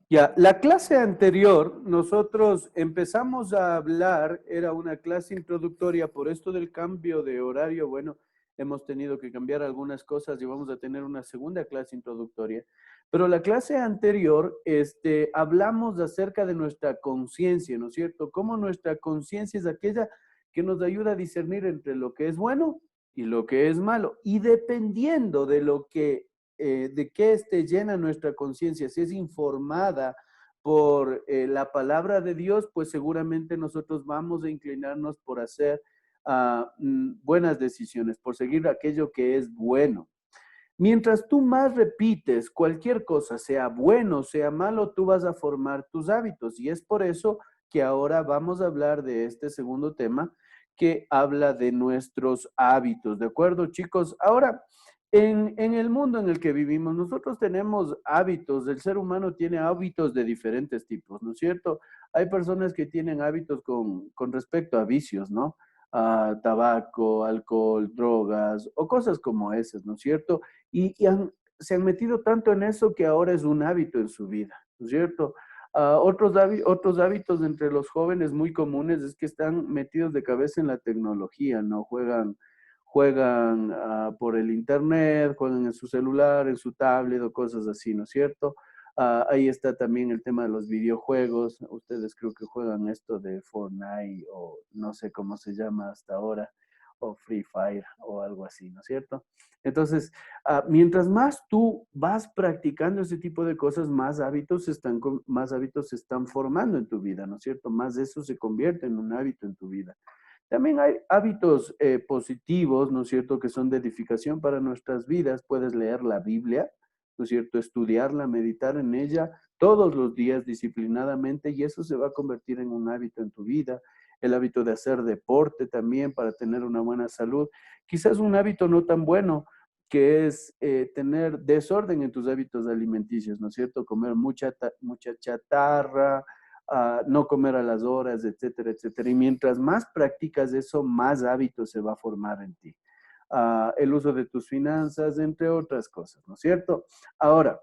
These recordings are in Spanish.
Ya, la clase anterior, nosotros empezamos a hablar, era una clase introductoria por esto del cambio de horario. Bueno, hemos tenido que cambiar algunas cosas y vamos a tener una segunda clase introductoria. Pero la clase anterior, hablamos acerca de nuestra conciencia, ¿no es cierto? Cómo nuestra conciencia es aquella que nos ayuda a discernir entre lo que es bueno y lo que es malo. Y dependiendo de lo que de qué esté llena nuestra conciencia, si es informada por la palabra de Dios, pues seguramente nosotros vamos a inclinarnos por hacer buenas decisiones, por seguir aquello que es bueno. Mientras tú más repites cualquier cosa, sea bueno, sea malo, tú vas a formar tus hábitos. Y es por eso que ahora vamos a hablar de este segundo tema que habla de nuestros hábitos. ¿De acuerdo, chicos? Ahora, en el mundo en el que vivimos, nosotros tenemos hábitos. El ser humano tiene hábitos de diferentes tipos, ¿no es cierto? Hay personas que tienen hábitos con respecto a vicios, ¿no? A tabaco, alcohol, drogas o cosas como esas, ¿no es cierto? Se han metido tanto en eso que ahora es un hábito en su vida, ¿no es cierto? Otros hábitos entre los jóvenes muy comunes es que están metidos de cabeza en la tecnología, ¿no? Juegan por el internet, juegan en su celular, en su tablet o cosas así, ¿no es cierto? Ahí está también el tema de los videojuegos. Ustedes creo que juegan esto de Fortnite o no sé cómo se llama hasta ahora, o Free Fire o algo así, ¿no es cierto? Entonces, mientras más tú vas practicando ese tipo de cosas, más hábitos se están formando en tu vida, ¿no es cierto? Más de eso se convierte en un hábito en tu vida. También hay hábitos positivos, ¿no es cierto?, que son de edificación para nuestras vidas. Puedes leer la Biblia, ¿no es cierto?, estudiarla, meditar en ella todos los días disciplinadamente y eso se va a convertir en un hábito en tu vida. El hábito de hacer deporte también para tener una buena salud. Quizás un hábito no tan bueno, que es tener desorden en tus hábitos alimenticios, ¿no es cierto? Comer mucha chatarra, no comer a las horas, etcétera, etcétera. Y mientras más practicas eso, más hábitos se va a formar en ti. El uso de tus finanzas, entre otras cosas, ¿no es cierto? Ahora,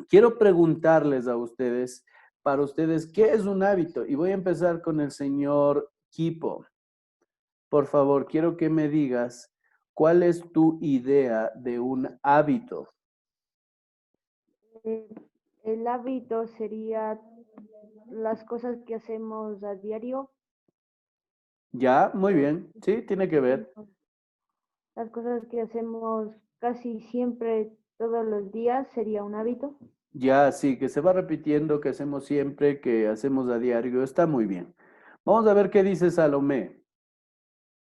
quiero preguntarles a ustedes, para ustedes, ¿qué es un hábito? Y voy a empezar con el señor Kipo. Por favor, quiero que me digas cuál es tu idea de un hábito. Eh, el hábito sería las cosas que hacemos a diario. Ya, muy Por bien. Sí, tiene que ver. ejemplo, las cosas que hacemos casi siempre, todos los días, sería un hábito. Ya, sí, que se va repitiendo, que hacemos siempre, que hacemos a diario, está muy bien. Vamos a ver qué dice Salomé.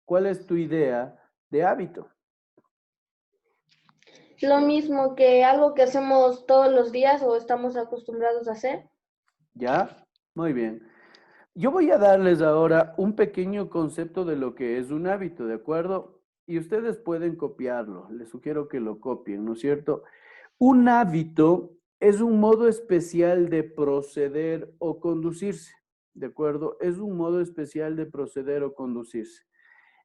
¿Cuál es tu idea de hábito? Lo mismo que algo que hacemos todos los días o estamos acostumbrados a hacer. ¿Ya? Muy bien. Yo voy a darles ahora un pequeño concepto de lo que es un hábito, ¿de acuerdo? Y ustedes pueden copiarlo. Les sugiero que lo copien, ¿no es cierto? Un hábito es un modo especial de proceder o conducirse, ¿de acuerdo? Es un modo especial de proceder o conducirse.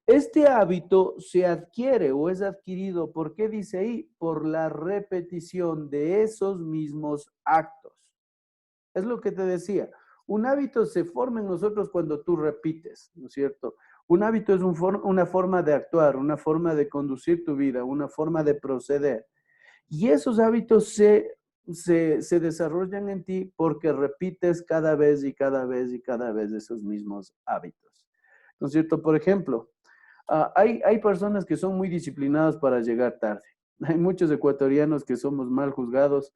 Este hábito se adquiere o es adquirido, ¿por qué dice ahí? Por la repetición de esos mismos actos. Es lo que te decía. Un hábito se forma en nosotros cuando tú repites, ¿no es cierto? Un hábito es una forma de actuar, una forma de conducir tu vida, una forma de proceder. Y esos hábitos se desarrollan en ti porque repites cada vez y cada vez y cada vez esos mismos hábitos. ¿No es cierto? Por ejemplo, hay personas que son muy disciplinadas para llegar tarde. Hay muchos ecuatorianos que somos mal juzgados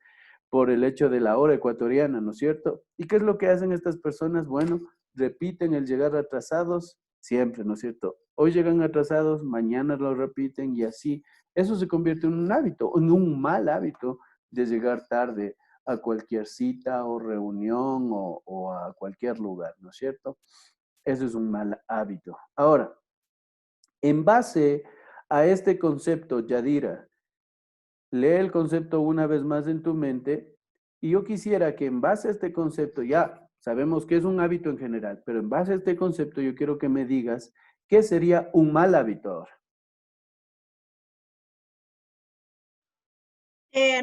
por el hecho de la hora ecuatoriana, ¿no es cierto? ¿Y qué es lo que hacen estas personas? Bueno, repiten el llegar atrasados siempre, ¿no es cierto? Hoy llegan atrasados, mañana lo repiten y así. Eso se convierte en un hábito, en un mal hábito de llegar tarde a cualquier cita o reunión o a cualquier lugar, ¿no es cierto? Eso es un mal hábito. Ahora, en base a este concepto, Yadira, lee el concepto una vez más en tu mente y yo quisiera que en base a este concepto, ya sabemos que es un hábito en general, pero en base a este concepto yo quiero que me digas qué sería un mal hábito ahora.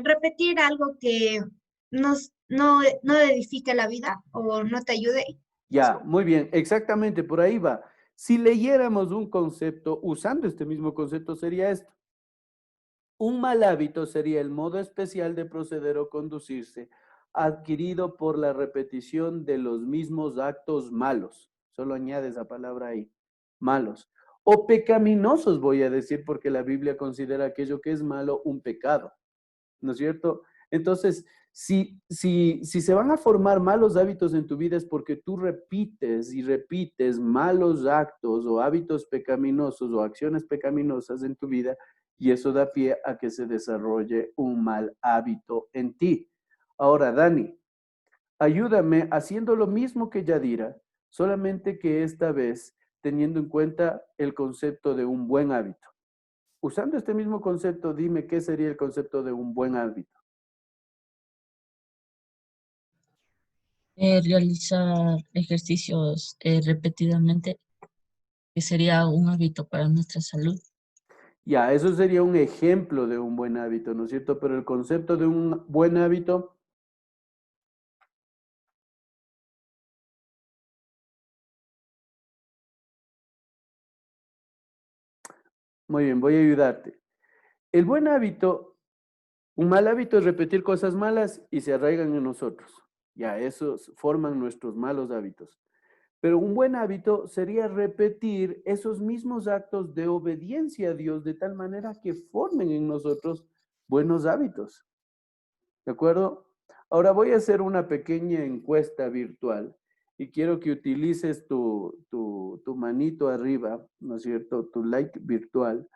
Repetir algo que no edifique la vida o no te ayude. Ya, muy bien, exactamente, por ahí va. Si leyéramos un concepto, usando este mismo concepto, sería esto. Un mal hábito sería el modo especial de proceder o conducirse adquirido por la repetición de los mismos actos malos. Solo añade esa palabra ahí, malos. O pecaminosos, voy a decir, porque la Biblia considera aquello que es malo un pecado. ¿No es cierto? Entonces, si se van a formar malos hábitos en tu vida es porque tú repites y repites malos actos o hábitos pecaminosos o acciones pecaminosas en tu vida y eso da pie a que se desarrolle un mal hábito en ti. Ahora, Dani, ayúdame haciendo lo mismo que Yadira, solamente que esta vez teniendo en cuenta el concepto de un buen hábito. Usando este mismo concepto, dime qué sería el concepto de un buen hábito. Realizar ejercicios repetidamente, que sería un hábito para nuestra salud. Ya, eso sería un ejemplo de un buen hábito, ¿no es cierto? Pero el concepto de un buen hábito, muy bien, voy a ayudarte. El buen hábito, un mal hábito es repetir cosas malas y se arraigan en nosotros. Ya, esos forman nuestros malos hábitos. Pero un buen hábito sería repetir esos mismos actos de obediencia a Dios de tal manera que formen en nosotros buenos hábitos. ¿De acuerdo? Ahora voy a hacer una pequeña encuesta virtual y quiero que utilices tu manito arriba, ¿no es cierto? Tu like virtual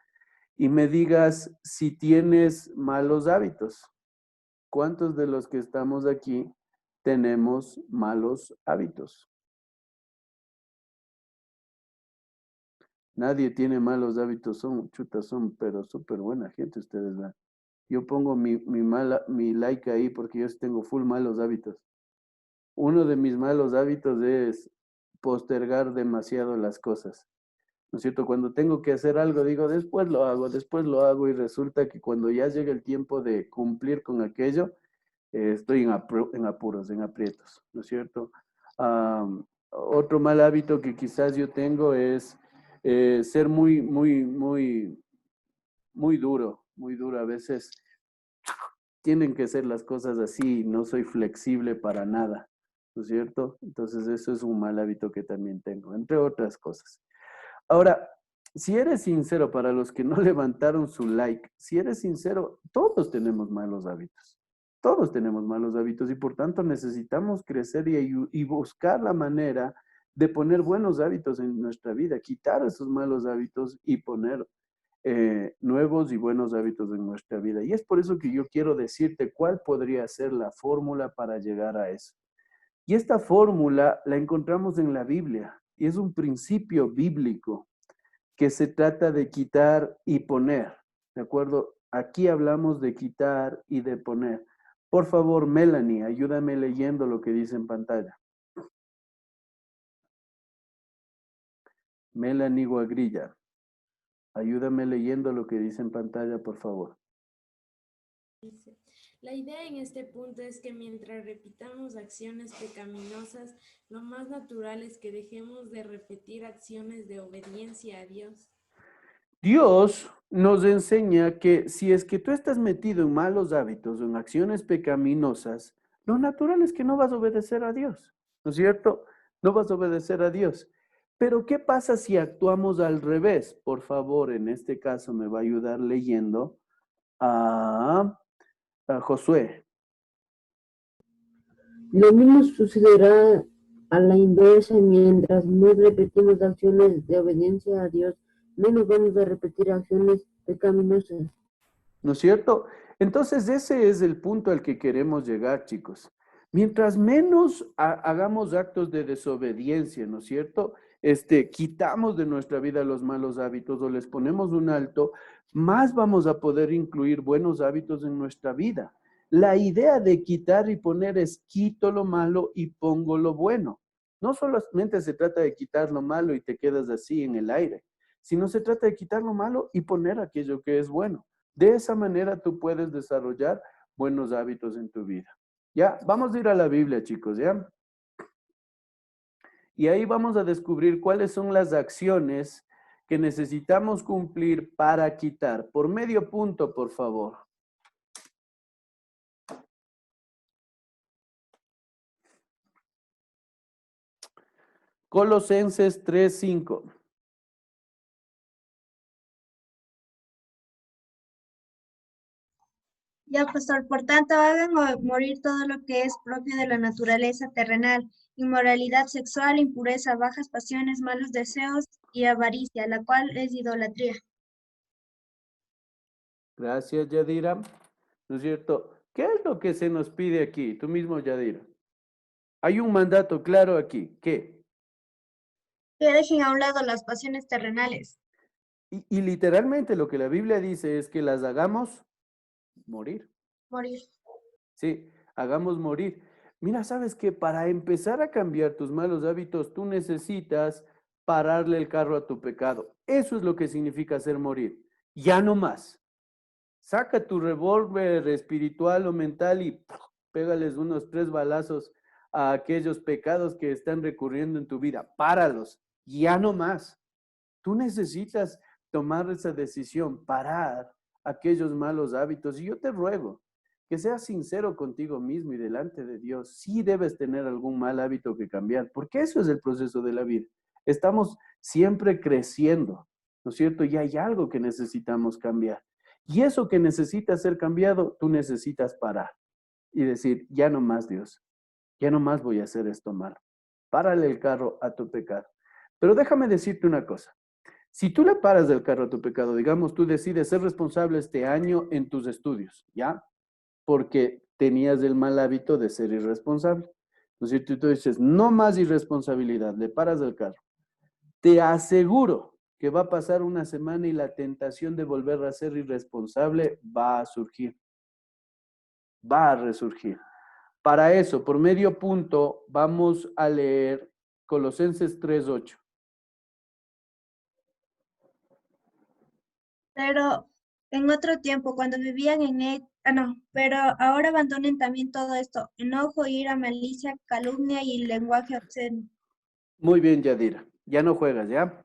y me digas si tienes malos hábitos. ¿Cuántos de los que estamos aquí tenemos malos hábitos? Nadie tiene malos hábitos, son chutas, son pero súper buena gente ustedes, ¿verdad? Yo pongo mi like ahí porque yo sí tengo full malos hábitos. Uno de mis malos hábitos es postergar demasiado las cosas. ¿No es cierto? Cuando tengo que hacer algo, digo, después lo hago, y resulta que cuando ya llega el tiempo de cumplir con aquello, estoy en apuros, en aprietos, ¿no es cierto? Otro mal hábito que quizás yo tengo es ser muy duro. A veces tienen que ser las cosas así, no soy flexible para nada, ¿no es cierto? Entonces eso es un mal hábito que también tengo, entre otras cosas. Ahora, si eres sincero, para los que no levantaron su like, si eres sincero, todos tenemos malos hábitos. Todos tenemos malos hábitos y por tanto necesitamos crecer y buscar la manera de poner buenos hábitos en nuestra vida, quitar esos malos hábitos y poner nuevos y buenos hábitos en nuestra vida. Y es por eso que yo quiero decirte cuál podría ser la fórmula para llegar a eso. Y esta fórmula la encontramos en la Biblia y es un principio bíblico que se trata de quitar y poner. ¿De acuerdo? Aquí hablamos de quitar y de poner. Por favor, Melanie, ayúdame leyendo lo que dice en pantalla. Melanie Guagrilla, ayúdame leyendo lo que dice en pantalla, por favor. Dice, la idea en este punto es que mientras repitamos acciones pecaminosas, lo más natural es que dejemos de repetir acciones de obediencia a Dios. Dios nos enseña que si es que tú estás metido en malos hábitos o en acciones pecaminosas, lo natural es que no vas a obedecer a Dios, ¿no es cierto? No vas a obedecer a Dios. Pero ¿qué pasa si actuamos al revés? Por favor, en este caso me va a ayudar leyendo a Josué. Lo mismo sucederá a la inversa, mientras más repetimos acciones de obediencia a Dios, menos vamos a repetir acciones pecaminosas. ¿No es cierto? Entonces ese es el punto al que queremos llegar, chicos. Mientras menos hagamos actos de desobediencia, ¿no es cierto? Quitamos de nuestra vida los malos hábitos o les ponemos un alto, más vamos a poder incluir buenos hábitos en nuestra vida. La idea de quitar y poner es quito lo malo y pongo lo bueno. No solamente se trata de quitar lo malo y te quedas así en el aire, sino se trata de quitar lo malo y poner aquello que es bueno. De esa manera tú puedes desarrollar buenos hábitos en tu vida. Ya, vamos a ir a la Biblia, chicos, ¿ya? Y ahí vamos a descubrir cuáles son las acciones que necesitamos cumplir para quitar. Por medio punto, por favor. Colosenses 3:5. Ya, pastor, por tanto, hagan morir todo lo que es propio de la naturaleza terrenal, inmoralidad sexual, impureza, bajas pasiones, malos deseos y avaricia, la cual es idolatría. Gracias, Yadira. ¿No es cierto? ¿Qué es lo que se nos pide aquí? Tú mismo, Yadira. Hay un mandato claro aquí. ¿Qué? Que dejen a un lado las pasiones terrenales. Y literalmente lo que la Biblia dice es que las hagamos morir. Morir. Sí, hagamos morir. Mira, sabes que para empezar a cambiar tus malos hábitos, tú necesitas pararle el carro a tu pecado. Eso es lo que significa hacer morir. Ya no más. Saca tu revólver espiritual o mental y pégales unos 3 balazos a aquellos pecados que están recurriendo en tu vida. Páralos. Ya no más. Tú necesitas tomar esa decisión, parar aquellos malos hábitos. Y yo te ruego que seas sincero contigo mismo y delante de Dios. Sí debes tener algún mal hábito que cambiar, porque eso es el proceso de la vida. Estamos siempre creciendo, ¿no es cierto? Y hay algo que necesitamos cambiar. Y eso que necesita ser cambiado, tú necesitas parar y decir, ya no más, Dios, ya no más voy a hacer esto mal. Párale el carro a tu pecado. Pero déjame decirte una cosa. Si tú le paras del carro a tu pecado, digamos, tú decides ser responsable este año en tus estudios, ¿ya? Porque tenías el mal hábito de ser irresponsable. ¿No es cierto? Y tú dices, no más irresponsabilidad, le paras del carro. Te aseguro que va a pasar una semana y la tentación de volver a ser irresponsable va a surgir, va a resurgir. Para eso, por medio punto, vamos a leer Colosenses 3:8. Pero en otro tiempo, cuando vivían en él, no, pero ahora abandonen también todo esto, enojo, ira, malicia, calumnia y lenguaje obsceno. Muy bien, Yadira, ya no juegas, ¿ya?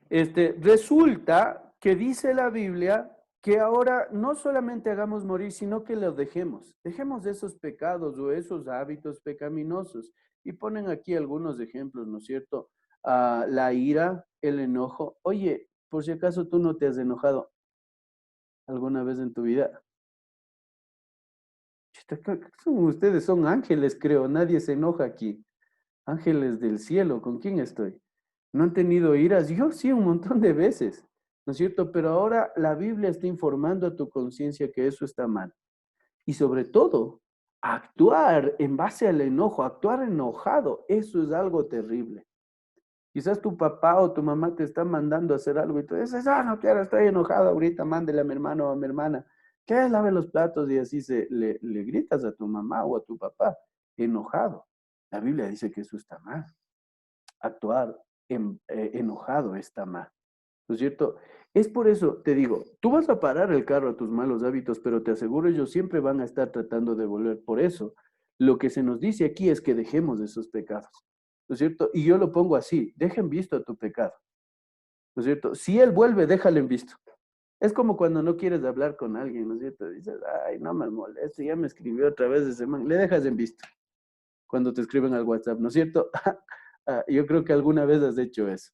Resulta que dice la Biblia que ahora no solamente hagamos morir, sino que los dejemos. Dejemos esos pecados o esos hábitos pecaminosos. Y ponen aquí algunos ejemplos, ¿no es cierto? La ira, el enojo. Oye, por si acaso tú no te has enojado alguna vez en tu vida. Ustedes son ángeles, creo. Nadie se enoja aquí. Ángeles del cielo, ¿con quién estoy? ¿No han tenido iras? Yo sí, un montón de veces, ¿no es cierto? Pero ahora la Biblia está informando a tu conciencia que eso está mal. Y sobre todo, actuar en base al enojo, actuar enojado, eso es algo terrible. Quizás tu papá o tu mamá te está mandando a hacer algo y tú dices, no quiero, estoy enojado ahorita, mándele a mi hermano o a mi hermana. ¿Qué? Lave los platos y así le gritas a tu mamá o a tu papá, enojado. La Biblia dice que eso está mal. Actuar enojado está mal. ¿No es cierto? Es por eso, te digo, tú vas a parar el carro a tus malos hábitos, pero te aseguro ellos siempre van a estar tratando de volver. Por eso, lo que se nos dice aquí es que dejemos esos pecados. ¿No es cierto? Y yo lo pongo así, dejen visto a tu pecado. ¿No es cierto? Si él vuelve, déjalo en visto. Es como cuando no quieres hablar con alguien, ¿no es cierto? Dices, ay, no me molesta, ya me escribió otra vez ese man. Le dejas en visto cuando te escriben al WhatsApp, ¿no es cierto? Yo creo que alguna vez has hecho eso.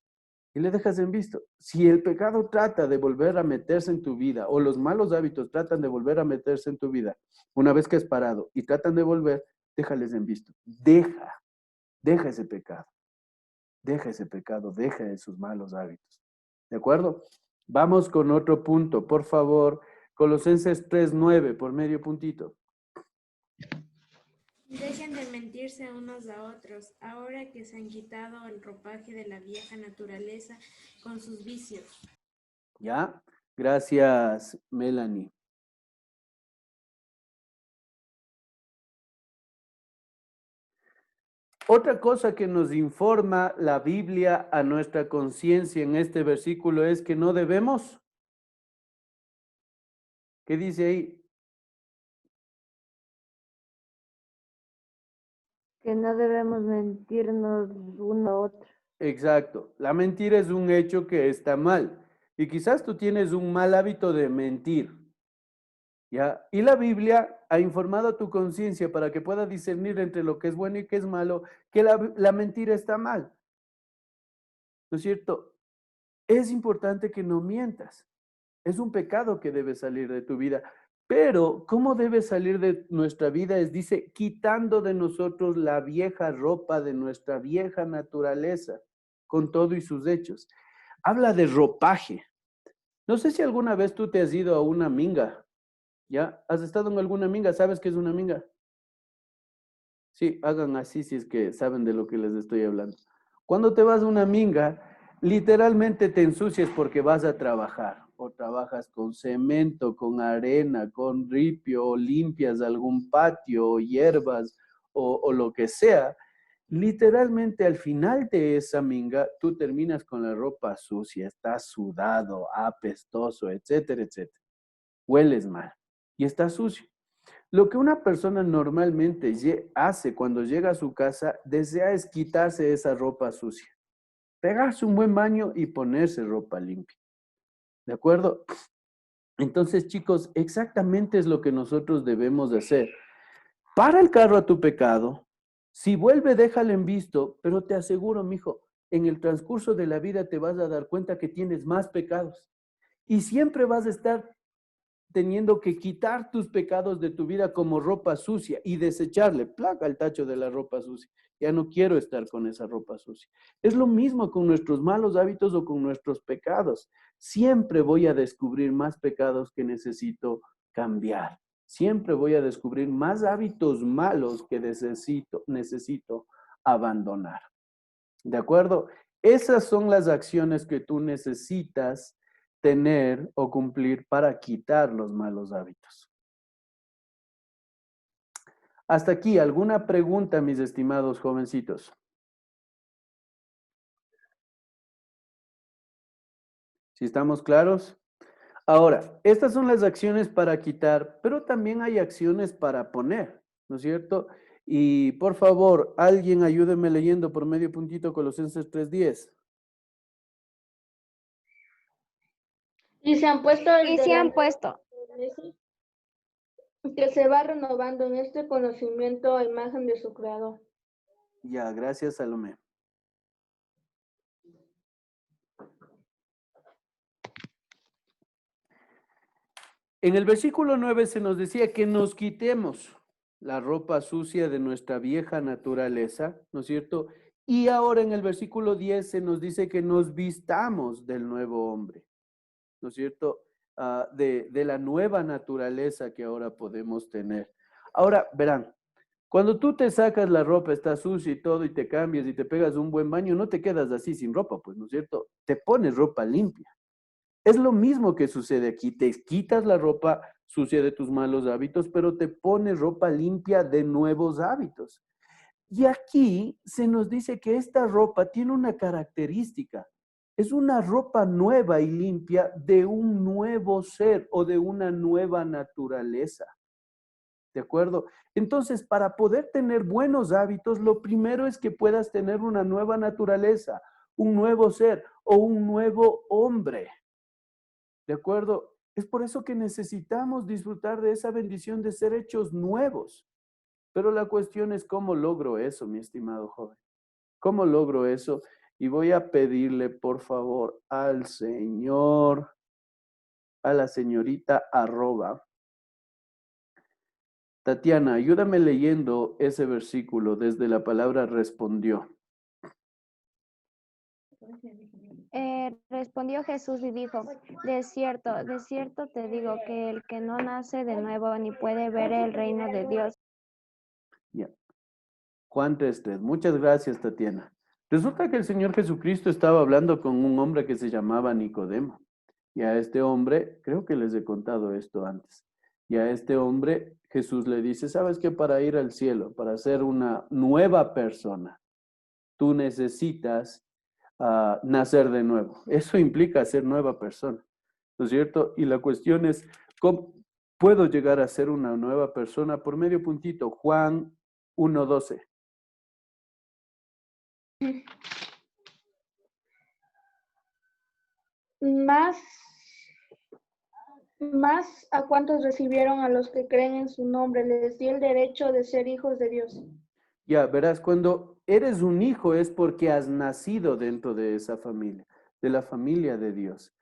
Y le dejas en visto. Si el pecado trata de volver a meterse en tu vida o los malos hábitos tratan de volver a meterse en tu vida, una vez que has parado y tratan de volver, déjales en visto. Deja ese pecado. Deja ese pecado, deja esos malos hábitos. ¿De acuerdo? Vamos con otro punto, por favor. Colosenses 3:9, por medio puntito. Dejen de mentirse unos a otros, ahora que se han quitado el ropaje de la vieja naturaleza con sus vicios. ¿Ya? Gracias, Melanie. Otra cosa que nos informa la Biblia a nuestra conciencia en este versículo es que no debemos. ¿Qué dice ahí? Que no debemos mentirnos uno a otro. Exacto. La mentira es un hecho que está mal. Y quizás tú tienes un mal hábito de mentir. ¿Ya? Y la Biblia ha informado a tu conciencia para que pueda discernir entre lo que es bueno y que es malo, que la mentira está mal. ¿No es cierto? Es importante que no mientas. Es un pecado que debe salir de tu vida. Pero, ¿cómo debe salir de nuestra vida? Dice, quitando de nosotros la vieja ropa de nuestra vieja naturaleza, con todo y sus hechos. Habla de ropaje. No sé si alguna vez tú te has ido a una minga. ¿Ya? ¿Has estado en alguna minga? ¿Sabes qué es una minga? Sí, hagan así si es que saben de lo que les estoy hablando. Cuando te vas a una minga, literalmente te ensucias porque vas a trabajar. O trabajas con cemento, con arena, con ripio, o limpias algún patio, o hierbas, o lo que sea. Literalmente al final de esa minga, tú terminas con la ropa sucia, estás sudado, apestoso, etcétera, etcétera. Hueles mal y estás sucio. Lo que una persona normalmente hace cuando llega a su casa, desea es quitarse esa ropa sucia, pegarse un buen baño y ponerse ropa limpia. ¿De acuerdo? Entonces, chicos, exactamente es lo que nosotros debemos de hacer. Para el carro a tu pecado, si vuelve, déjalo en visto, pero te aseguro, mijo, en el transcurso de la vida te vas a dar cuenta que tienes más pecados y siempre vas a estar teniendo que quitar tus pecados de tu vida como ropa sucia y desecharle, placa al tacho de la ropa sucia. Ya no quiero estar con esa ropa sucia. Es lo mismo con nuestros malos hábitos o con nuestros pecados. Siempre voy a descubrir más pecados que necesito cambiar. Siempre voy a descubrir más hábitos malos que necesito abandonar. ¿De acuerdo? Esas son las acciones que tú necesitas tener o cumplir para quitar los malos hábitos. Hasta aquí, ¿alguna pregunta, mis estimados jovencitos? ¿Sí estamos claros? Ahora, estas son las acciones para quitar, pero también hay acciones para poner, ¿no es cierto? Y por favor, alguien ayúdeme leyendo por medio puntito Colosenses 3:10. Y se han puesto el Y de se la han puesto naturaleza, que se va renovando en este conocimiento a imagen de su creador. Ya, gracias, Salomé. En el versículo 9 se nos decía que nos quitemos la ropa sucia de nuestra vieja naturaleza, ¿no es cierto? Y ahora en el versículo 10 se nos dice que nos vistamos del nuevo hombre, ¿no es cierto? De la nueva naturaleza que ahora podemos tener. Ahora, verán, cuando tú te sacas la ropa, está sucia y todo, y te cambias y te pegas un buen baño, no te quedas así sin ropa, pues, ¿no es cierto? Te pones ropa limpia. Es lo mismo que sucede aquí. Te quitas la ropa sucia de tus malos hábitos, pero te pones ropa limpia de nuevos hábitos. Y aquí se nos dice que esta ropa tiene una característica. Es una ropa nueva y limpia de un nuevo ser o de una nueva naturaleza. ¿De acuerdo? Entonces, para poder tener buenos hábitos, lo primero es que puedas tener una nueva naturaleza, un nuevo ser o un nuevo hombre. ¿De acuerdo? Es por eso que necesitamos disfrutar de esa bendición de ser hechos nuevos. Pero la cuestión es cómo logro eso, mi estimado joven. ¿Cómo logro eso? Y voy a pedirle, por favor, al señor, a la señorita @ Tatiana, ayúdame leyendo ese versículo desde la palabra respondió. Respondió Jesús y dijo, de cierto te digo que el que no nace de nuevo ni puede ver el reino de Dios. Ya. Juan 3:3. Muchas gracias, Tatiana. Resulta que el Señor Jesucristo estaba hablando con un hombre que se llamaba Nicodemo. Y a este hombre, creo que les he contado esto antes, y a este hombre Jesús le dice, ¿sabes qué? Para ir al cielo, para ser una nueva persona, tú necesitas nacer de nuevo. Eso implica ser nueva persona, ¿no es cierto? Y la cuestión es, ¿cómo puedo llegar a ser una nueva persona? Por medio puntito, Juan 1:12. Más a cuantos recibieron a los que creen en su nombre, les dio el derecho de ser hijos de Dios. Ya, verás, cuando eres un hijo es porque has nacido dentro de esa familia, de la familia de Dios.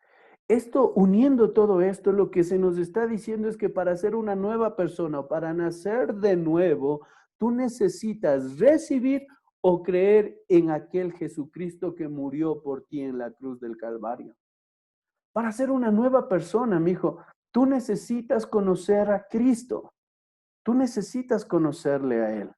Esto, uniendo todo esto, lo que se nos está diciendo es que para ser una nueva persona o para nacer de nuevo, tú necesitas recibir o creer en aquel Jesucristo que murió por ti en la cruz del Calvario. Para ser una nueva persona, mi hijo, tú necesitas conocer a Cristo. Tú necesitas conocerle a Él.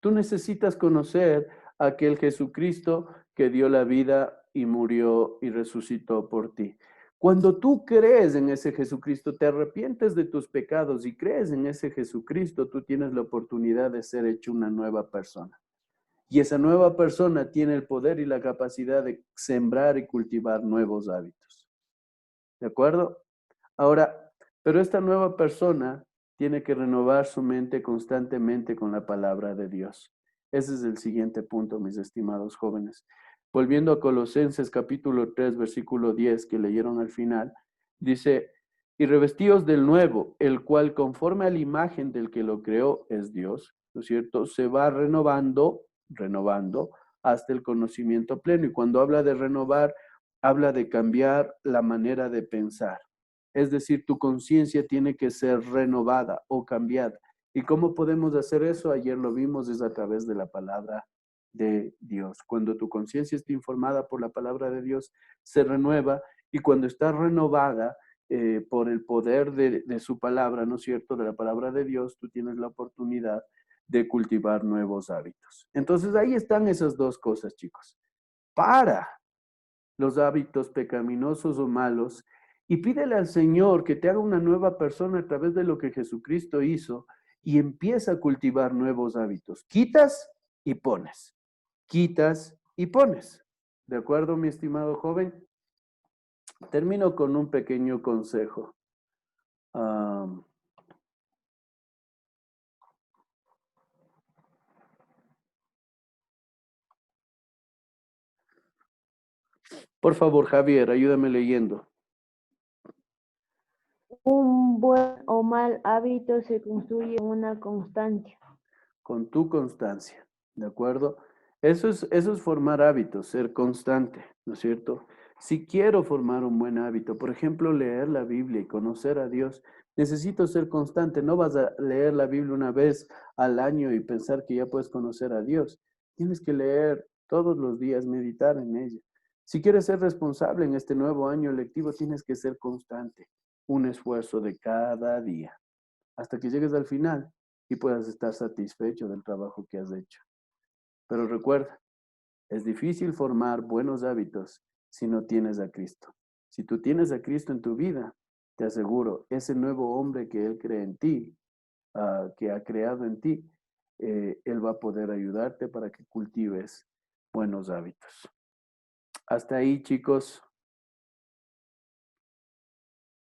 Tú necesitas conocer a aquel Jesucristo que dio la vida y murió y resucitó por ti. Cuando tú crees en ese Jesucristo, te arrepientes de tus pecados y crees en ese Jesucristo, tú tienes la oportunidad de ser hecho una nueva persona. Y esa nueva persona tiene el poder y la capacidad de sembrar y cultivar nuevos hábitos. ¿De acuerdo? Ahora, pero esta nueva persona tiene que renovar su mente constantemente con la palabra de Dios. Ese es el siguiente punto, mis estimados jóvenes. Volviendo a Colosenses capítulo 3, versículo 10, que leyeron al final, dice, y revestíos del nuevo, el cual conforme a la imagen del que lo creó es Dios, ¿no es cierto? Se va renovando hasta el conocimiento pleno. Y cuando habla de renovar, habla de cambiar la manera de pensar. Es decir, tu conciencia tiene que ser renovada o cambiada. ¿Y cómo podemos hacer eso? Ayer lo vimos, es a través de la palabra de Dios. Cuando tu conciencia está informada por la palabra de Dios, se renueva, y cuando está renovada por el poder de su palabra, ¿no es cierto?, de la palabra de Dios, tú tienes la oportunidad de cultivar nuevos hábitos. Entonces ahí están esas dos cosas, chicos. Para los hábitos pecaminosos o malos, y pídele al Señor que te haga una nueva persona a través de lo que Jesucristo hizo, y empieza a cultivar nuevos hábitos. Quitas y pones. Quitas y pones. ¿De acuerdo, mi estimado joven? Termino con un pequeño consejo. Por favor, Javier, ayúdame leyendo. Un buen o mal hábito se construye en una constancia. Con tu constancia, ¿de acuerdo? Eso es formar hábitos, ser constante, ¿no es cierto? Si quiero formar un buen hábito, por ejemplo, leer la Biblia y conocer a Dios, necesito ser constante. No vas a leer la Biblia una vez al año y pensar que ya puedes conocer a Dios. Tienes que leer todos los días, meditar en ella. Si quieres ser responsable en este nuevo año lectivo, tienes que ser constante, un esfuerzo de cada día, hasta que llegues al final y puedas estar satisfecho del trabajo que has hecho. Pero recuerda, es difícil formar buenos hábitos si no tienes a Cristo. Si tú tienes a Cristo en tu vida, te aseguro, ese nuevo hombre que Él cree en ti, que ha creado en ti, Él va a poder ayudarte para que cultives buenos hábitos. Hasta ahí, chicos.